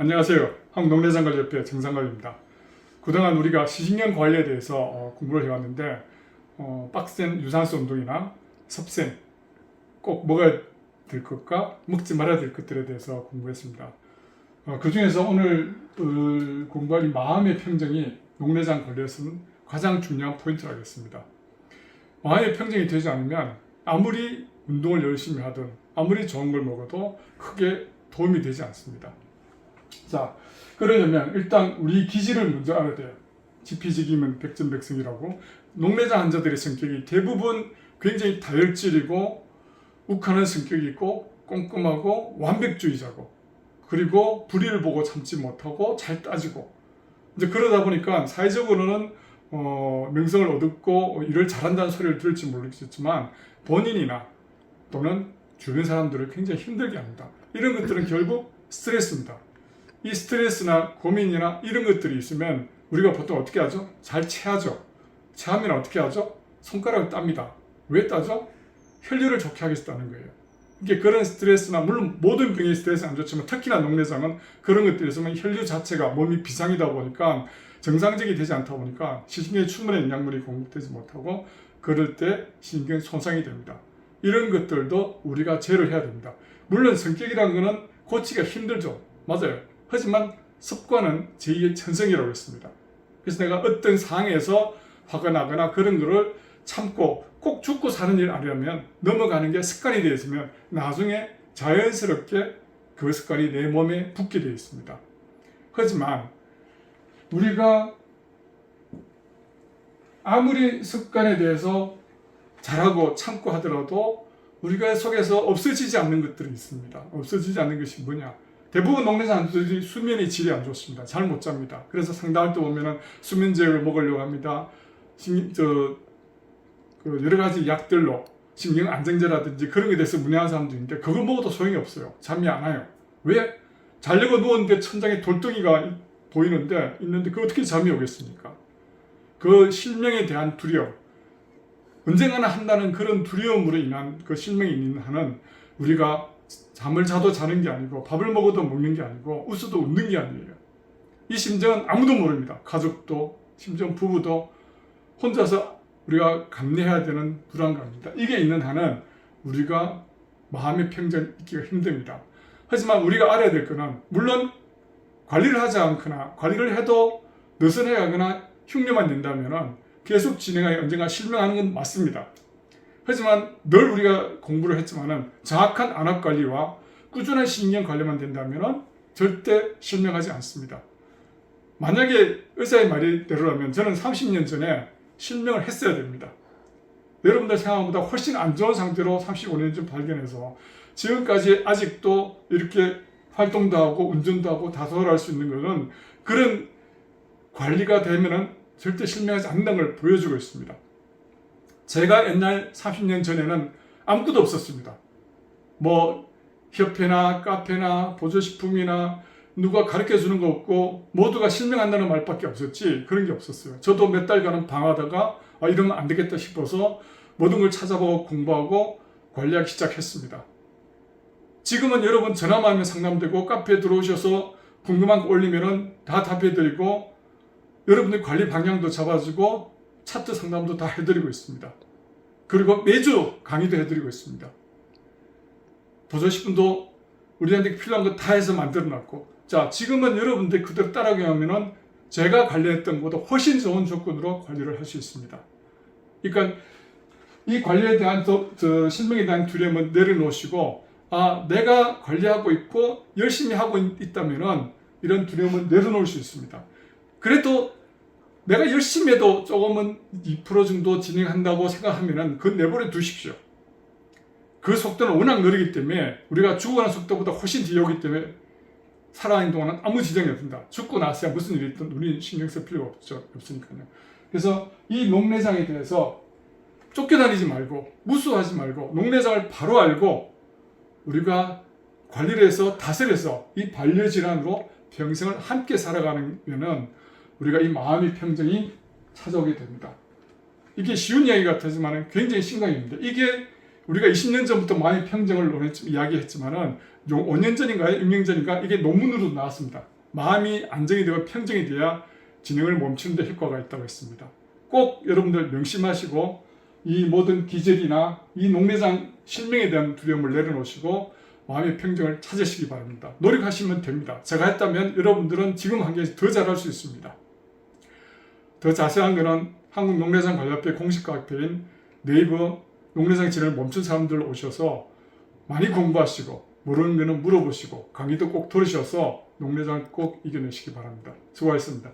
안녕하세요. 한국농내장관리협회 정상관입니다. 그동안 우리가 시식량 관리에 대해서 공부를 해왔는데 빡센 유산소 운동이나 섭생, 꼭 먹어야 될 것과 먹지 말아야 될 것들에 대해서 공부했습니다. 그 중에서 오늘 공부할 이 마음의 평정이 농내장 관리에서는 가장 중요한 포인트라겠습니다. 마음의 평정이 되지 않으면 아무리 운동을 열심히 하든 아무리 좋은 걸 먹어도 크게 도움이 되지 않습니다. 자, 그러려면 일단 우리 기질을 먼저 알아야 돼요. 지피지기면 백전백승이라고. 농내장 환자들의 성격이 대부분 굉장히 다혈질이고 욱하는 성격이 있고 꼼꼼하고 완벽주의자고, 그리고 불의를 보고 참지 못하고 잘 따지고, 이제 그러다 보니까 사회적으로는 명성을 얻고 일을 잘한다는 소리를 들을지 모르겠지만 본인이나 또는 주변 사람들을 굉장히 힘들게 합니다. 이런 것들은 결국 스트레스입니다. 이 스트레스나 고민이나 이런 것들이 있으면 우리가 보통 어떻게 하죠? 잘 체하죠. 체하면 어떻게 하죠? 손가락을 땁니다. 왜 따죠? 혈류를 좋게 하겠다는 거예요. 이게 그런 스트레스나, 물론 모든 병의 스트레스는 안 좋지만 특히나 농내장은 그런 것들이 있으면 혈류 자체가 몸이 비상이다 보니까 정상적이 되지 않다 보니까 시신경에 충분한 영양분이 공급되지 못하고 그럴 때 신경이 손상이 됩니다. 이런 것들도 우리가 제어를 해야 됩니다. 물론 성격이라는 것은 고치기가 힘들죠. 맞아요. 하지만 습관은 제2의 천성이라고 했습니다. 그래서 내가 어떤 상황에서 화가 나거나 그런 거를 참고 꼭 죽고 사는 일 아니라면 넘어가는 게 습관이 되어 있으면 나중에 자연스럽게 그 습관이 내 몸에 붙게 되어 있습니다. 하지만 우리가 아무리 습관에 대해서 잘하고 참고 하더라도 우리가 속에서 없어지지 않는 것들이 있습니다. 없어지지 않는 것이 뭐냐? 대부분 농내장 환자들이 수면의 질이 안 좋습니다. 잘 못 잡니다. 그래서 상담할 때 보면은 수면제를 먹으려고 합니다. 여러 가지 약들로 신경 안정제라든지 그런 게 돼서 문의하는 사람도 있는데 그걸 먹어도 소용이 없어요. 잠이 안 와요. 왜? 자려고 누웠는데 천장에 돌덩이가 있는데 그 어떻게 잠이 오겠습니까? 그 실명에 대한 두려움, 언젠가나 한다는 그런 두려움으로 인한 그 실명이 있는 한은 우리가 잠을 자도 자는 게 아니고 밥을 먹어도 먹는 게 아니고 웃어도 웃는 게 아니에요. 이 심정은 아무도 모릅니다. 가족도, 심지어 부부도. 혼자서 우리가 감내해야 되는 불안감입니다. 이게 있는 한은 우리가 마음의 평정 있기가 힘듭니다. 하지만 우리가 알아야 될 거는, 물론 관리를 하지 않거나 관리를 해도 느슨해 가거나 흉내만 낸다면 계속 진행하여 언젠가 실명하는 건 맞습니다. 하지만 늘 우리가 공부를 했지만은 정확한 안압 관리와 꾸준한 신경 관리만 된다면 절대 실명하지 않습니다. 만약에 의사의 말대로라면 저는 30년 전에 실명을 했어야 됩니다. 여러분들 생각보다 훨씬 안 좋은 상태로 35년 전 발견해서 지금까지 아직도 이렇게 활동도 하고 운전도 하고 다소를 할 수 있는 것은 그런 관리가 되면은 절대 실명하지 않는다는 걸 보여주고 있습니다. 제가 옛날 30년 전에는 아무것도 없었습니다. 뭐 협회나 카페나 보조식품이나 누가 가르쳐주는 거 없고 모두가 실명한다는 말밖에 없었지 그런 게 없었어요. 저도 몇 달간은 방황하다가 이러면 안 되겠다 싶어서 모든 걸 찾아보고 공부하고 관리하기 시작했습니다. 지금은 여러분 전화만 하면 상담되고 카페에 들어오셔서 궁금한 거 올리면 다 답해드리고 여러분들 관리 방향도 잡아주고 차트 상담도 다 해드리고 있습니다. 그리고 매주 강의도 해드리고 있습니다. 보조식품도 우리한테 필요한 거 다 해서 만들어놨고, 자, 지금은 여러분들 그대로 따라가게 하면은 제가 관리했던 것보다 훨씬 좋은 조건으로 관리를 할 수 있습니다. 그러니까 이 관리에 대한 실명에 대한 두려움은 내려놓으시고, 내가 관리하고 있고 열심히 하고 있다면은 이런 두려움은 내려놓을 수 있습니다. 그래도 내가 열심히 해도 조금은 2% 정도 진행한다고 생각하면은 그건 내버려 두십시오. 그 속도는 워낙 느리기 때문에 우리가 죽어가는 속도보다 훨씬 뒤에 오기 때문에 살아있는 동안은 아무 지장이 없습니다. 죽고 나서야 무슨 일이 있든 우리는 신경 쓸 필요가 없으니까요. 그래서 이 농내장에 대해서 쫓겨다니지 말고 무수하지 말고 농내장을 바로 알고 우리가 관리를 해서 다스려서 이 반려질환으로 평생을 함께 살아가면은 우리가 이 마음의 평정이 찾아오게 됩니다. 이게 쉬운 이야기 같지만 굉장히 심각합니다. 이게 우리가 20년 전부터 마음의 평정을 이야기했지만은 5년 전인가요? 6년 전인가? 이게 논문으로 나왔습니다. 마음이 안정이 되고 평정이 돼야 진행을 멈추는 데 효과가 있다고 했습니다. 꼭 여러분들 명심하시고 이 모든 기절이나 이 녹내장 실명에 대한 두려움을 내려놓으시고 마음의 평정을 찾으시기 바랍니다. 노력하시면 됩니다. 제가 했다면 여러분들은 지금 환경에서 더 잘할 수 있습니다. 더 자세한 것은 한국녹내장관리협회 공식 카페인 네이버 녹내장 진행을 멈춘 사람들 오셔서 많이 공부하시고 모르는 거는 물어보시고 강의도 꼭 들으셔서 녹내장을 꼭 이겨내시기 바랍니다. 수고하셨습니다.